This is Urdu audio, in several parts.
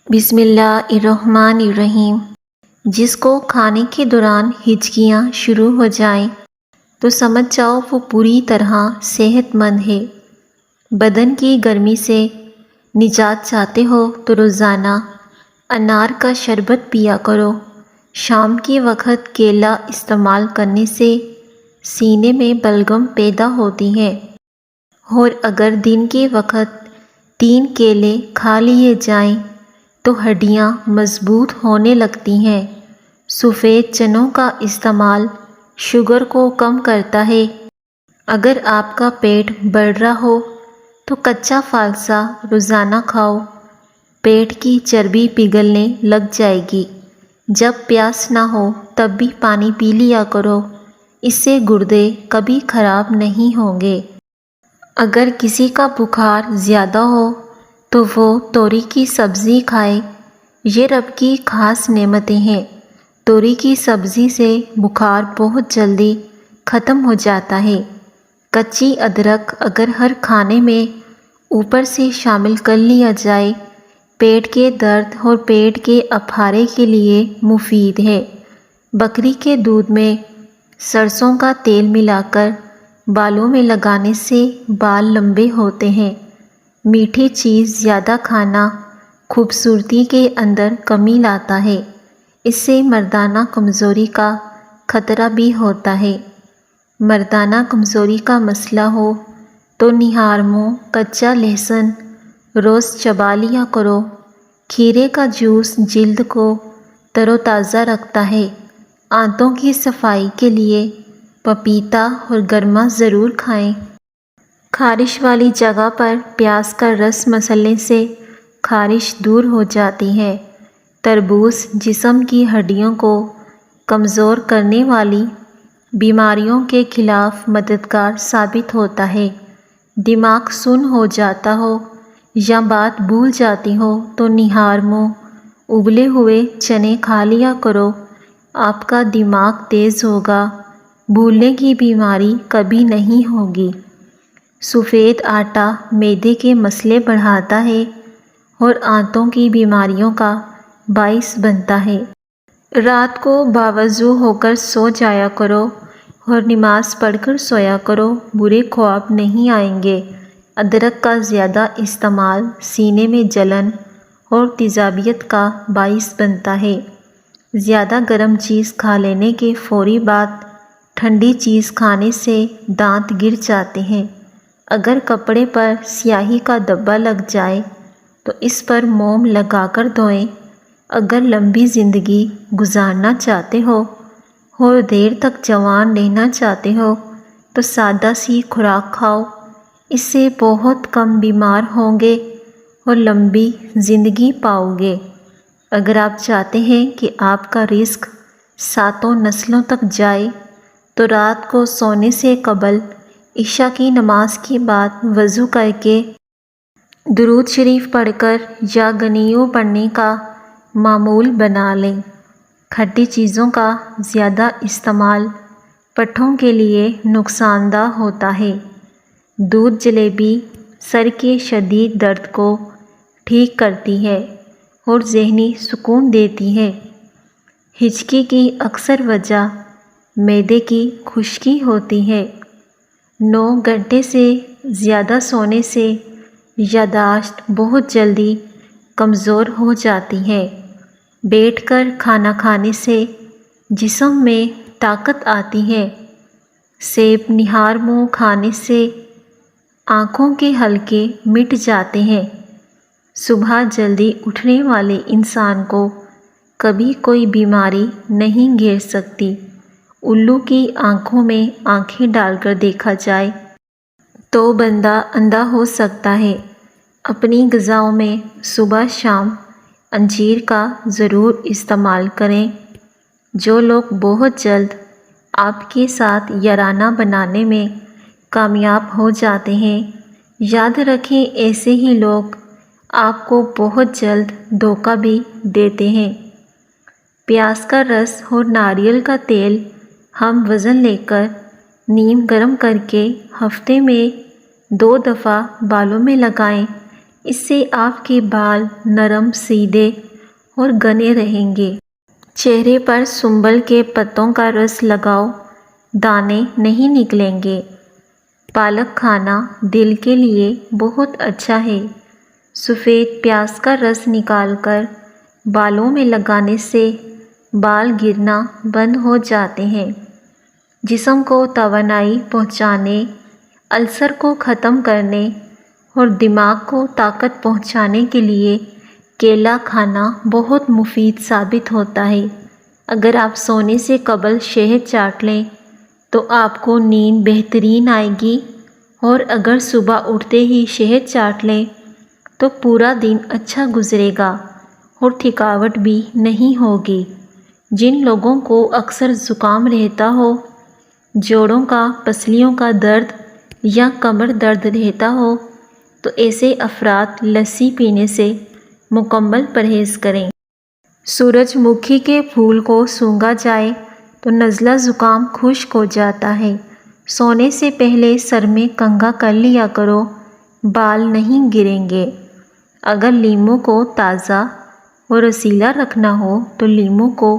بسم اللہ الرحمن الرحیم۔ جس کو کھانے کے دوران ہچکیاں شروع ہو جائیں تو سمجھ جاؤ وہ پوری طرح صحت مند ہے۔ بدن کی گرمی سے نجات چاہتے ہو تو روزانہ انار کا شربت پیا کرو۔ شام کے وقت کیلا استعمال کرنے سے سینے میں بلغم پیدا ہوتی ہے، اور اگر دن کے وقت 3 کیلے کھا لیے جائیں تو ہڈیاں مضبوط ہونے لگتی ہیں۔ سفید چنوں کا استعمال شوگر کو کم کرتا ہے۔ اگر آپ کا پیٹ بڑھ رہا ہو تو کچا فالسا روزانہ کھاؤ، پیٹ کی چربی پگھلنے لگ جائے گی۔ جب پیاس نہ ہو تب بھی پانی پی لیا کرو، اس سے گردے کبھی خراب نہیں ہوں گے۔ اگر کسی کا بخار زیادہ ہو تو وہ توری کی سبزی کھائے، یہ رب کی خاص نعمتیں ہیں۔ توری کی سبزی سے بخار بہت جلدی ختم ہو جاتا ہے۔ کچی ادرک اگر ہر کھانے میں اوپر سے شامل کر لیا جائے، پیٹ کے درد اور پیٹ کے اپھارے کے لیے مفید ہے۔ بکری کے دودھ میں سرسوں کا تیل ملا کر بالوں میں لگانے سے بال لمبے ہوتے ہیں۔ میٹھی چیز زیادہ کھانا خوبصورتی کے اندر کمی لاتا ہے، اس سے مردانہ کمزوری کا خطرہ بھی ہوتا ہے۔ مردانہ کمزوری کا مسئلہ ہو تو نہار منہ کچا لہسن روز چبا لیا کرو۔ کھیرے کا جوس جلد کو تر و تازہ رکھتا ہے۔ آنتوں کی صفائی کے لیے پپیتا اور گرما ضرور کھائیں۔ خارش والی جگہ پر پیاز کا رس مسلنے سے خارش دور ہو جاتی ہے۔ تربوز جسم کی ہڈیوں کو کمزور کرنے والی بیماریوں کے خلاف مددگار ثابت ہوتا ہے۔ دماغ سن ہو جاتا ہو یا بات بھول جاتی ہو تو نہار منہ ابلے ہوئے چنے کھا لیا کرو، آپ کا دماغ تیز ہوگا، بھولنے کی بیماری کبھی نہیں ہوگی۔ سفید آٹا معدے کے مسئلے بڑھاتا ہے اور آنتوں کی بیماریوں کا باعث بنتا ہے۔ رات کو باوضو ہو کر سو جایا کرو اور نماز پڑھ کر سویا کرو، برے خواب نہیں آئیں گے۔ ادرک کا زیادہ استعمال سینے میں جلن اور تیزابیت کا باعث بنتا ہے۔ زیادہ گرم چیز کھا لینے کے فوری بعد ٹھنڈی چیز کھانے سے دانت گر جاتے ہیں۔ اگر کپڑے پر سیاہی کا دھبا لگ جائے تو اس پر موم لگا کر دھوئیں۔ اگر لمبی زندگی گزارنا چاہتے ہو اور دیر تک جوان رہنا چاہتے ہو تو سادہ سی خوراک کھاؤ، اس سے بہت کم بیمار ہوں گے اور لمبی زندگی پاؤ گے۔ اگر آپ چاہتے ہیں کہ آپ کا رزق 7 نسلوں تک جائے تو رات کو سونے سے قبل عشاء کی نماز کے بعد وضو کر کے درود شریف پڑھ کر یا غنیوں پڑھنے کا معمول بنا لیں۔ کھٹی چیزوں کا زیادہ استعمال پٹھوں کے لیے نقصان دہ ہوتا ہے۔ دودھ جلیبی سر کے شدید درد کو ٹھیک کرتی ہے اور ذہنی سکون دیتی ہے۔ ہچکی کی اکثر وجہ معدے کی خشکی ہوتی ہے۔ 9 گھنٹے سے زیادہ سونے سے یادداشت بہت جلدی کمزور ہو جاتی ہے۔ بیٹھ کر کھانا کھانے سے جسم میں طاقت آتی ہے۔ سیب نہار منہ کھانے سے آنکھوں کے حلقے مٹ جاتے ہیں۔ صبح جلدی اٹھنے والے انسان کو کبھی کوئی بیماری نہیں گھیر سکتی۔ الو کی آنکھوں میں آنکھیں ڈال کر دیکھا جائے تو بندہ اندھا ہو سکتا ہے۔ اپنی غذاؤں میں صبح شام انجیر کا ضرور استعمال کریں۔ جو لوگ بہت جلد آپ کے ساتھ یارانہ بنانے میں کامیاب ہو جاتے ہیں، یاد رکھیں ایسے ہی لوگ آپ کو بہت جلد دھوکہ بھی دیتے ہیں۔ پیاز کا رس اور ناریل کا تیل ہم وزن لے کر نیم گرم کر کے ہفتے میں 2 دفعہ بالوں میں لگائیں، اس سے آپ کے بال نرم، سیدھے اور گھنے رہیں گے۔ چہرے پر سنبل کے پتوں کا رس لگاؤ، دانے نہیں نکلیں گے۔ پالک کھانا دل کے لیے بہت اچھا ہے۔ سفید پیاز کا رس نکال کر بالوں میں لگانے سے بال گرنا بند ہو جاتے ہیں۔ جسم کو توانائی پہنچانے، السر کو ختم کرنے اور دماغ کو طاقت پہنچانے کے لیے کیلا کھانا بہت مفید ثابت ہوتا ہے۔ اگر آپ سونے سے قبل شہد چاٹ لیں تو آپ کو نیند بہترین آئے گی، اور اگر صبح اٹھتے ہی شہد چاٹ لیں تو پورا دن اچھا گزرے گا اور تھکاوٹ بھی نہیں ہوگی۔ جن لوگوں کو اکثر زکام رہتا ہو، جوڑوں کا، پسلیوں کا درد یا کمر درد رہتا ہو تو ایسے افراد لسی پینے سے مکمل پرہیز کریں۔ سورج مکھی کے پھول کو سونگھا جائے تو نزلہ زکام خشک ہو جاتا ہے۔ سونے سے پہلے سر میں کنگھا کر لیا کرو، بال نہیں گریں گے۔ اگر لیموں کو تازہ اور رسیلا رکھنا ہو تو لیموں کو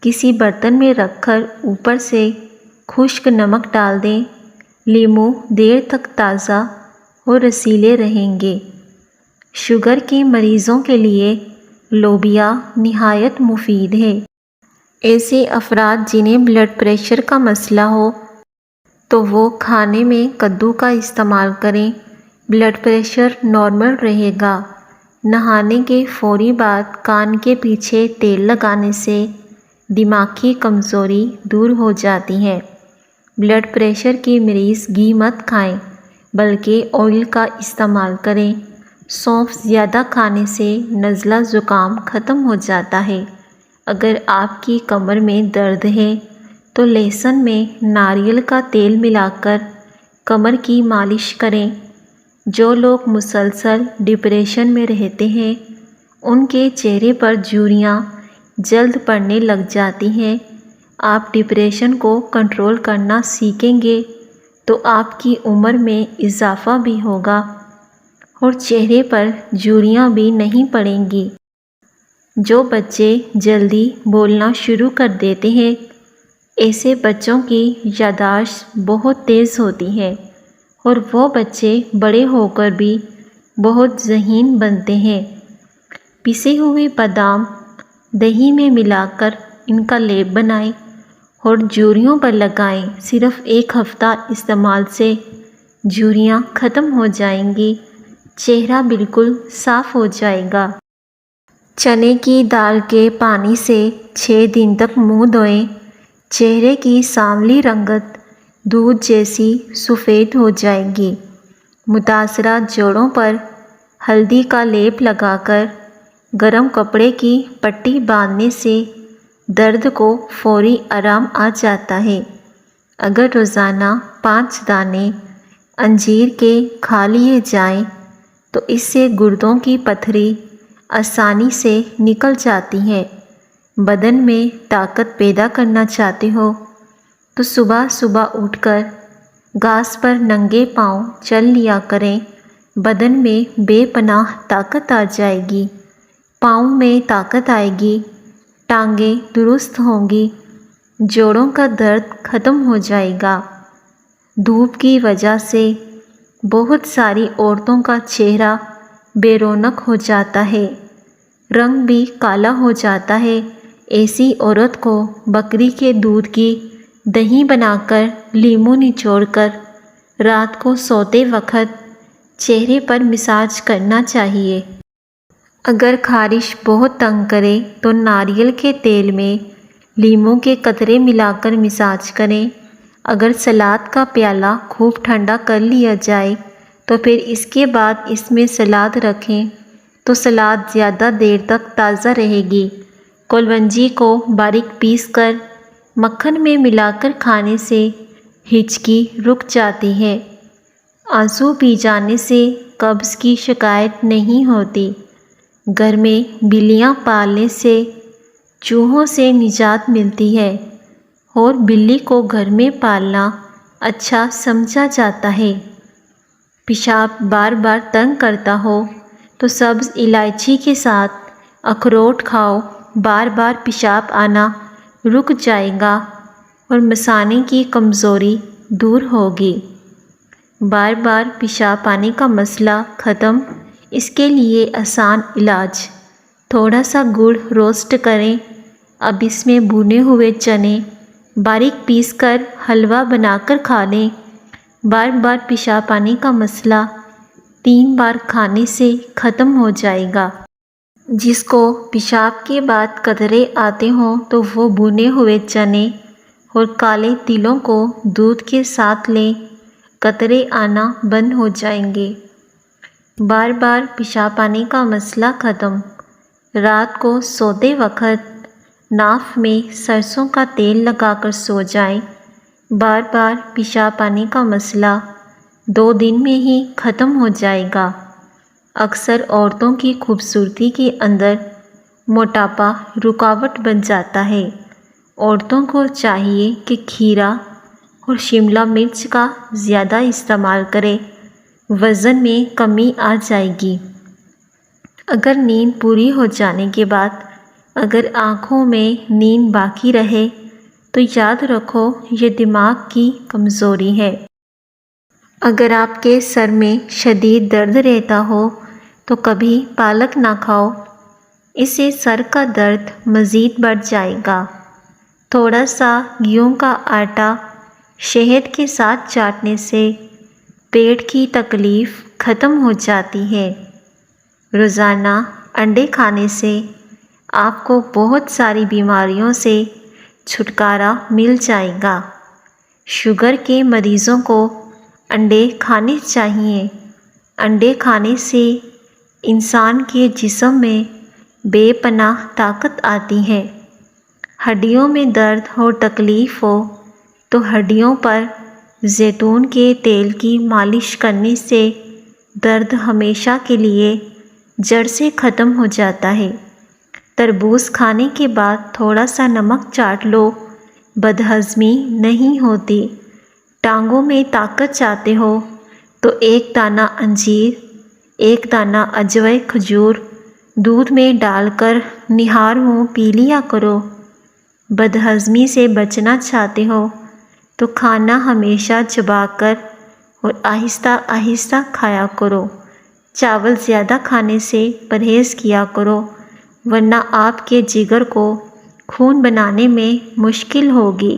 کسی برتن میں رکھ کر اوپر سے خشک نمک ڈال دیں۔ لیموں دیر تک تازہ اور رسیلے رہیں گے۔ شوگر کے مریضوں کے لیے لوبیا نہایت مفید ہے۔ ایسے افراد جنہیں بلڈ پریشر کا مسئلہ ہو تو وہ کھانے میں کدو کا استعمال کریں، بلڈ پریشر نارمل رہے گا۔ نہانے کے فوری بعد کان کے پیچھے تیل لگانے سے دماغ کی کمزوری دور ہو جاتی ہے۔ بلڈ پریشر کے مریض گھی مت کھائیں بلکہ آئل کا استعمال کریں۔ سونف زیادہ کھانے سے نزلہ زکام ختم ہو جاتا ہے۔ اگر آپ کی کمر میں درد ہے تو لہسن میں ناریل کا تیل ملا کر کمر کی مالش کریں۔ جو لوگ مسلسل ڈپریشن میں رہتے ہیں ان کے چہرے پر جھریاں جلد پڑنے لگ جاتی ہیں۔ آپ ڈپریشن کو کنٹرول کرنا سیکھیں گے تو آپ کی عمر میں اضافہ بھی ہوگا اور چہرے پر جھریاں بھی نہیں پڑیں گی۔ جو بچے جلدی بولنا شروع کر دیتے ہیں ایسے بچوں کی یادداشت بہت تیز ہوتی ہے، اور وہ بچے بڑے ہو کر بھی بہت ذہین بنتے ہیں۔ پسے ہوئے بادام دہی میں ملا کر ان کا لیپ بنائیں اور جھریوں پر لگائیں۔ صرف 1 ہفتہ استعمال سے جھریاں ختم ہو جائیں گی، چہرہ بالکل صاف ہو جائے گا۔ چنے کی دال کے پانی سے 6 دن تک منہ دھوئیں۔ چہرے کی سانولی رنگت دودھ جیسی سفید ہو جائے گی۔ متاثرہ جوڑوں پر ہلدی کا لیپ لگا کر گرم کپڑے کی پٹی باندھنے سے درد کو فوری آرام آ جاتا ہے۔ اگر روزانہ 5 دانے انجیر کے کھا لیے جائیں تو اس سے گردوں کی پتھری آسانی سے نکل جاتی ہے۔ بدن میں طاقت پیدا کرنا چاہتے ہو تو صبح صبح اٹھ کر گھاس پر ننگے پاؤں چل لیا کریں۔ بدن میں بے پناہ طاقت آ جائے گی، پاؤں میں طاقت آئے گی، ٹانگیں درست ہوں گی، جوڑوں کا درد ختم ہو جائے گا۔ دھوپ کی وجہ سے بہت ساری عورتوں کا چہرہ بے رونق ہو جاتا ہے، رنگ بھی کالا ہو جاتا ہے۔ ایسی عورت کو بکری کے دودھ کی دہی بنا کر لیموں نچوڑ کر رات کو سوتے وقت چہرے پر مساج کرنا چاہیے۔ اگر خارش بہت تنگ کرے تو ناریل کے تیل میں لیموں کے قطرے ملا کر مساج کریں۔ اگر سلاد کا پیالہ خوب ٹھنڈا کر لیا جائے تو پھر اس کے بعد اس میں سلاد رکھیں تو سلاد زیادہ دیر تک تازہ رہے گی۔ کلونجی کو باریک پیس کر مکھن میں ملا کر کھانے سے ہچکی رک جاتی ہے۔ آنسو پی جانے سے قبض کی شکایت نہیں ہوتی۔ گھر میں بلیاں پالنے سے چوہوں سے نجات ملتی ہے اور بلی کو گھر میں پالنا اچھا سمجھا جاتا ہے۔ پیشاب بار بار تنگ کرتا ہو تو سبز الائچی کے ساتھ اخروٹ کھاؤ، بار بار پیشاب آنا رک جائے گا اور مثانے کی کمزوری دور ہوگی۔ بار بار پیشاب آنے کا مسئلہ ختم، اس کے لیے آسان علاج، تھوڑا سا گڑ روسٹ کریں، اب اس میں بھنے ہوئے چنے باریک پیس کر حلوہ بنا کر کھا لیں۔ بار بار پیشاب آنے کا مسئلہ 3 بار کھانے سے ختم ہو جائے گا۔ جس کو پیشاب کے بعد قطرے آتے ہوں تو وہ بھنے ہوئے چنے اور کالے تلوں کو دودھ کے ساتھ لیں، قطرے آنا بند ہو جائیں گے۔ بار بار پیشاب آنے کا مسئلہ ختم، رات کو سوتے وقت ناف میں سرسوں کا تیل لگا کر سو جائیں۔ بار بار پیشاب آنے کا مسئلہ 2 دن میں ہی ختم ہو جائے گا۔ اکثر عورتوں کی خوبصورتی کے اندر موٹاپا رکاوٹ بن جاتا ہے۔ عورتوں کو چاہیے کہ کھیرا اور شملہ مرچ کا زیادہ استعمال کرے، وزن میں کمی آ جائے گی۔ اگر نیند پوری ہو جانے کے بعد اگر آنکھوں میں نیند باقی رہے تو یاد رکھو یہ دماغ کی کمزوری ہے۔ اگر آپ کے سر میں شدید درد رہتا ہو تو کبھی پالک نہ کھاؤ، اس سے سر کا درد مزید بڑھ جائے گا۔ تھوڑا سا گیہوں کا آٹا شہد کے ساتھ چاٹنے سے پیٹ کی تکلیف ختم ہو جاتی ہے۔ روزانہ انڈے کھانے سے آپ کو بہت ساری بیماریوں سے چھٹکارا مل جائے گا۔ شوگر کے مریضوں کو انڈے کھانے چاہیے۔ انڈے کھانے سے انسان کے جسم میں بے پناہ طاقت آتی ہے۔ ہڈیوں میں درد اور تکلیف ہو تو ہڈیوں پر زیتون کے تیل کی مالش کرنے سے درد ہمیشہ کے لیے جڑ سے ختم ہو جاتا ہے۔ تربوز کھانے کے بعد تھوڑا سا نمک چاٹ لو، بدہضمی نہیں ہوتی۔ ٹانگوں میں طاقت چاہتے ہو تو 1 دانہ انجیر، 1 دانہ اجوائے کھجور دودھ میں ڈال کر نہار منہ پی لیا کرو۔ بدہضمی سے بچنا چاہتے ہو تو کھانا ہمیشہ چبا کر اور آہستہ آہستہ کھایا کرو۔ چاول زیادہ کھانے سے پرہیز کیا کرو، ورنہ آپ کے جگر کو خون بنانے میں مشکل ہوگی۔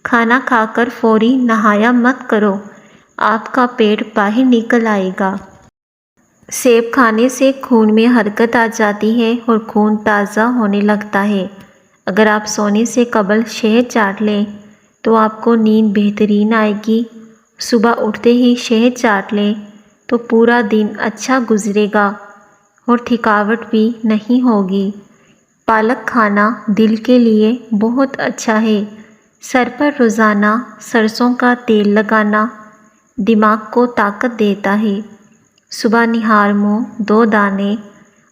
کھانا کھا کر فوری نہایا مت کرو، آپ کا پیٹ باہر نکل آئے گا۔ سیب کھانے سے خون میں حرکت آ جاتی ہے اور خون تازہ ہونے لگتا ہے۔ اگر آپ سونے سے قبل شہد چاٹ لیں تو آپ کو نیند بہترین آئے گی۔ صبح اٹھتے ہی شہد چاٹ لیں تو پورا دن اچھا گزرے گا اور تھکاوٹ بھی نہیں ہوگی۔ پالک کھانا دل کے لیے بہت اچھا ہے۔ سر پر روزانہ سرسوں کا تیل لگانا دماغ کو طاقت دیتا ہے۔ صبح نہار منہ 2 دانے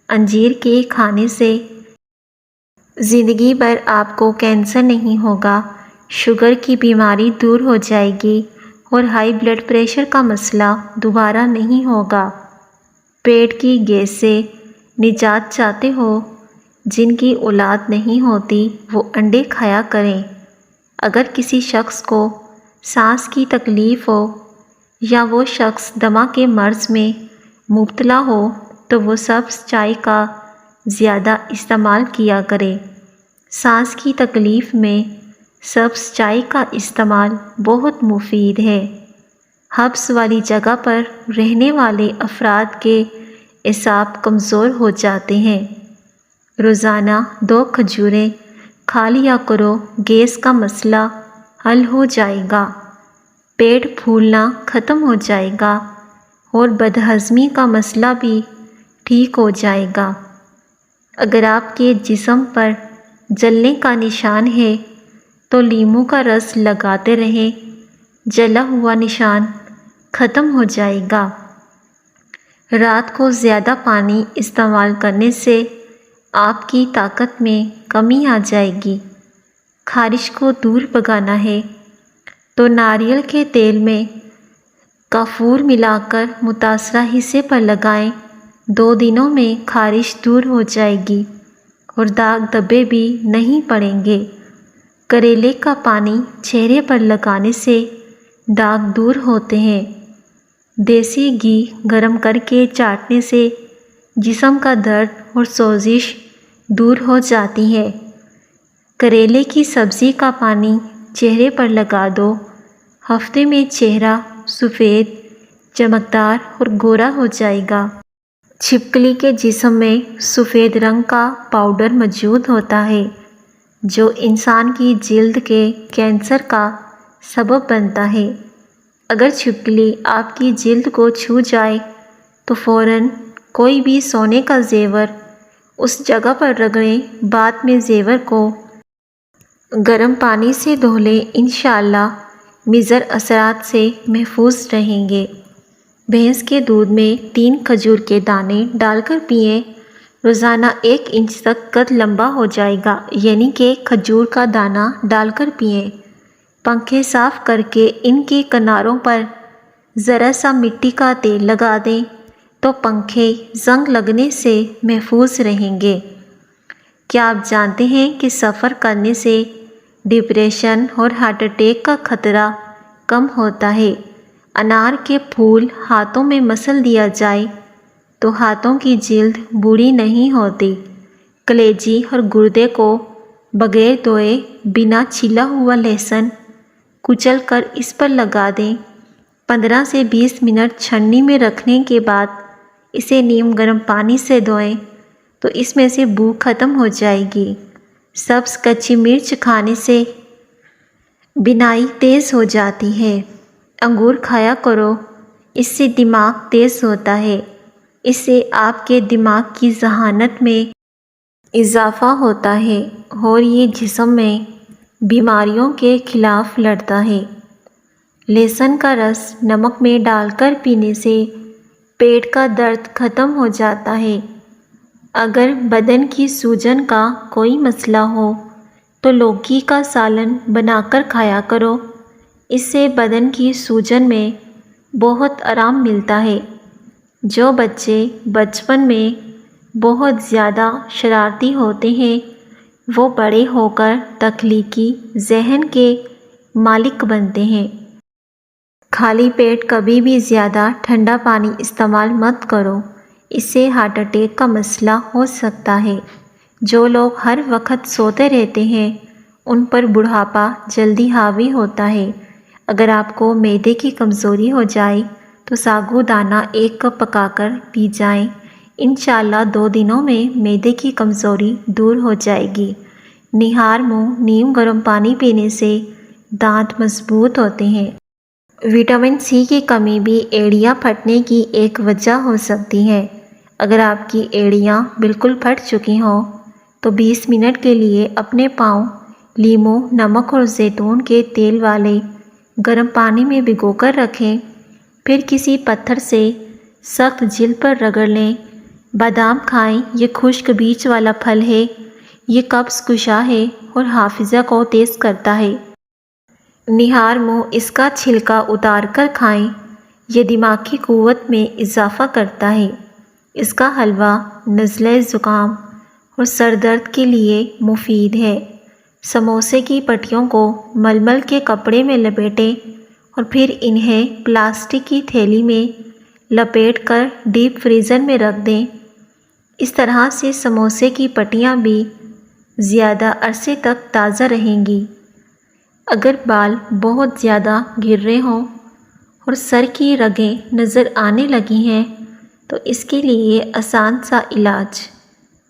انجیر کے کھانے سے زندگی بھر آپ کو کینسر نہیں ہوگا، شوگر کی بیماری دور ہو جائے گی اور ہائی بلڈ پریشر کا مسئلہ دوبارہ نہیں ہوگا۔ پیٹ کی گیس سے نجات چاہتے ہو؟ جن کی اولاد نہیں ہوتی وہ انڈے کھایا کریں۔ اگر کسی شخص کو سانس کی تکلیف ہو یا وہ شخص دمہ کے مرض میں مبتلا ہو تو وہ سبز چائے کا زیادہ استعمال کیا کرے۔ سانس کی تکلیف میں سبز چائے کا استعمال بہت مفید ہے۔ حبس والی جگہ پر رہنے والے افراد کے اعصاب کمزور ہو جاتے ہیں۔ روزانہ 2 کھجوریں کھا لیا کرو، گیس کا مسئلہ حل ہو جائے گا، پیٹ پھولنا ختم ہو جائے گا اور بدہضمی کا مسئلہ بھی ٹھیک ہو جائے گا۔ اگر آپ کے جسم پر جلنے کا نشان ہے تو لیموں کا رس لگاتے رہیں، جلا ہوا نشان ختم ہو جائے گا۔ رات کو زیادہ پانی استعمال کرنے سے آپ کی طاقت میں کمی آ جائے گی۔ خارش کو دور بھگانا ہے تو ناریل کے تیل میں کافور ملا کر متاثرہ حصے پر لگائیں، 2 دنوں میں خارش دور ہو جائے گی اور داغ دھبے بھی نہیں پڑیں گے۔ کریلے کا پانی چہرے پر لگانے سے داغ دور ہوتے ہیں۔ دیسی گھی گرم کر کے چاٹنے سے جسم کا درد اور سوزش دور ہو جاتی ہے۔ کریلے کی سبزی کا پانی چہرے پر لگا دو، ہفتے میں چہرہ سفید، چمکدار اور گورا ہو جائے گا۔ چھپکلی کے جسم میں سفید رنگ کا پاؤڈر موجود ہوتا ہے جو انسان کی جلد کے کینسر کا سبب بنتا ہے۔ اگر چھپکلی آپ کی جلد کو چھو جائے تو فوراً کوئی بھی سونے کا زیور اس جگہ پر رگڑیں، بعد میں زیور کو گرم پانی سے دھو لیں، انشاءاللہ مضر اثرات سے محفوظ رہیں گے۔ بھینس کے دودھ میں 3 کھجور کے دانے ڈال کر پئیں، روزانہ 1 انچ تک قد لمبا ہو جائے گا، یعنی کہ کھجور کا دانہ ڈال کر پئیں۔ پنکھے صاف کر کے ان کے کناروں پر ذرا سا مٹی کا تیل لگا دیں تو پنکھے زنگ لگنے سے محفوظ رہیں گے۔ کیا آپ جانتے ہیں کہ سفر کرنے سے ڈپریشن اور ہارٹ اٹیک کا خطرہ کم ہوتا ہے؟ انار کے پھول ہاتھوں میں مسل دیا جائے تو ہاتھوں کی جلد بوڑھی نہیں ہوتی۔ کلیجی اور گردے کو بغیر دھوئے بنا چھلا ہوا لہسن کچل کر اس پر لگا دیں۔ 15 سے 20 منٹ چھننی میں رکھنے کے بعد اسے نیم گرم پانی سے دھوئیں تو اس میں سے بو ختم ہو جائے گی۔ سبز کچی مرچ کھانے سے بینائی تیز ہو جاتی ہے۔ انگور کھایا کرو، اس سے دماغ تیز ہوتا ہے۔ اس سے آپ کے دماغ کی ذہانت میں اضافہ ہوتا ہے اور یہ جسم میں بیماریوں کے خلاف لڑتا ہے۔ لہسن کا رس نمک میں ڈال کر پینے سے پیٹ کا درد ختم ہو جاتا ہے۔ اگر بدن کی سوجن کا کوئی مسئلہ ہو تو لوکی کا سالن بنا کر کھایا کرو، اس سے بدن کی سوجن میں بہت آرام ملتا ہے۔ جو بچے بچپن میں بہت زیادہ شرارتی ہوتے ہیں وہ بڑے ہو کر تخلیقی ذہن کے مالک بنتے ہیں۔ خالی پیٹ کبھی بھی زیادہ ٹھنڈا پانی استعمال مت کرو، اس سے ہارٹ اٹیک کا مسئلہ ہو سکتا ہے۔ جو لوگ ہر وقت سوتے رہتے ہیں ان پر بڑھاپا جلدی حاوی ہوتا ہے۔ اگر آپ کو معدے کی کمزوری ہو جائے تو ساگو دانہ 1 کپ پکا کر پی جائیں، انشاءاللہ 2 دنوں میں معدے کی کمزوری دور ہو جائے گی۔ نہار منہ نیم گرم پانی پینے سے دانت مضبوط ہوتے ہیں۔ وٹامن سی کی کمی بھی ایڑیاں پھٹنے کی ایک وجہ ہو سکتی ہے۔ اگر آپ کی ایڑیاں بالکل پھٹ چکی ہوں تو 20 منٹ کے لیے اپنے پاؤں لیموں، نمک اور زیتون کے تیل والے گرم پانی میں بھگو کر رکھیں، پھر کسی پتھر سے سخت جلد پر رگڑ لیں۔ بادام کھائیں، یہ خشک بیج والا پھل ہے، یہ قبض کشا ہے اور حافظہ کو تیز کرتا ہے۔ نہار منہ اس کا چھلکا اتار کر کھائیں، یہ دماغی قوت میں اضافہ کرتا ہے۔ اس کا حلوہ نزلہ زکام اور سر درد کے لیے مفید ہے۔ سموسے کی پٹیوں کو ململ کے کپڑے میں لپیٹیں اور پھر انہیں پلاسٹک کی تھیلی میں لپیٹ کر ڈیپ فریزر میں رکھ دیں۔ اس طرح سے سموسے کی پٹیاں بھی زیادہ عرصے تک تازہ رہیں گی۔ اگر بال بہت زیادہ گر رہے ہوں اور سر کی رگیں نظر آنے لگی ہیں تو اس کے لیے آسان سا علاج،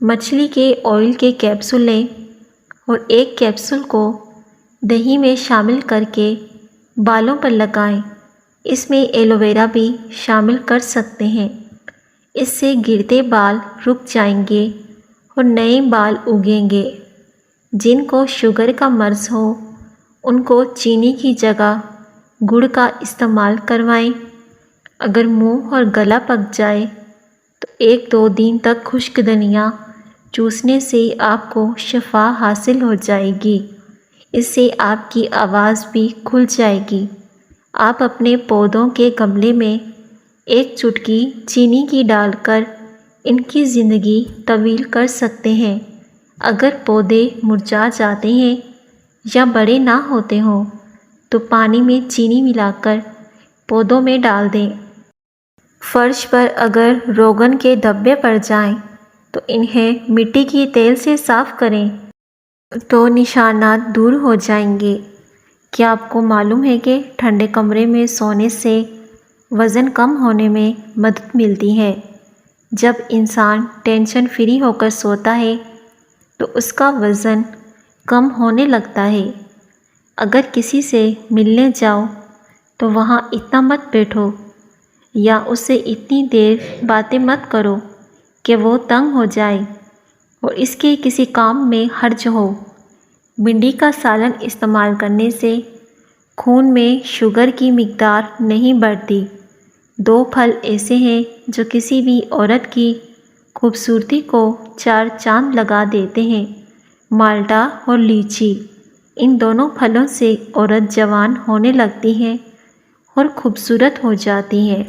مچھلی کے آئل کے کیپسول لیں اور 1 کیپسول کو دہی میں شامل کر کے بالوں پر لگائیں۔ اس میں ایلو ویرا بھی شامل کر سکتے ہیں۔ اس سے گرتے بال رک جائیں گے اور نئے بال اگیں گے۔ جن کو شوگر کا مرض ہو ان کو چینی کی جگہ گڑ کا استعمال کروائیں۔ اگر منہ اور گلا پک جائے تو 1-2 دن تک خشک دھنیا چوسنے سے آپ کو شفا حاصل ہو جائے گی۔ اس سے آپ کی آواز بھی کھل جائے گی۔ آپ اپنے پودوں کے گملے میں 1 چٹکی چینی کی ڈال کر ان کی زندگی طویل کر سکتے ہیں۔ اگر پودے مرجھا جاتے ہیں یا بڑے نہ ہوتے ہوں تو پانی میں چینی ملا کر پودوں میں ڈال دیں۔ فرش پر اگر روغن کے دھبے پڑ جائیں تو انہیں مٹی کی تیل سے صاف کریں تو نشانات دور ہو جائیں گے۔ کیا آپ کو معلوم ہے کہ ٹھنڈے کمرے میں سونے سے وزن کم ہونے میں مدد ملتی ہے؟ جب انسان ٹینشن فری ہو کر سوتا ہے تو اس کا وزن کم ہونے لگتا ہے۔ اگر کسی سے ملنے جاؤ تو وہاں اتنا مت بیٹھو یا اس سے اتنی دیر باتیں مت کرو کہ وہ تنگ ہو جائے اور اس کے کسی کام میں حرج ہو۔ بھنڈی کا سالن استعمال کرنے سے خون میں شوگر کی مقدار نہیں بڑھتی۔ 2 پھل ایسے ہیں جو کسی بھی عورت کی خوبصورتی کو 4 چاند لگا دیتے ہیں، مالٹا اور لیچی۔ ان دونوں پھلوں سے عورت جوان ہونے لگتی ہے اور خوبصورت ہو جاتی ہے۔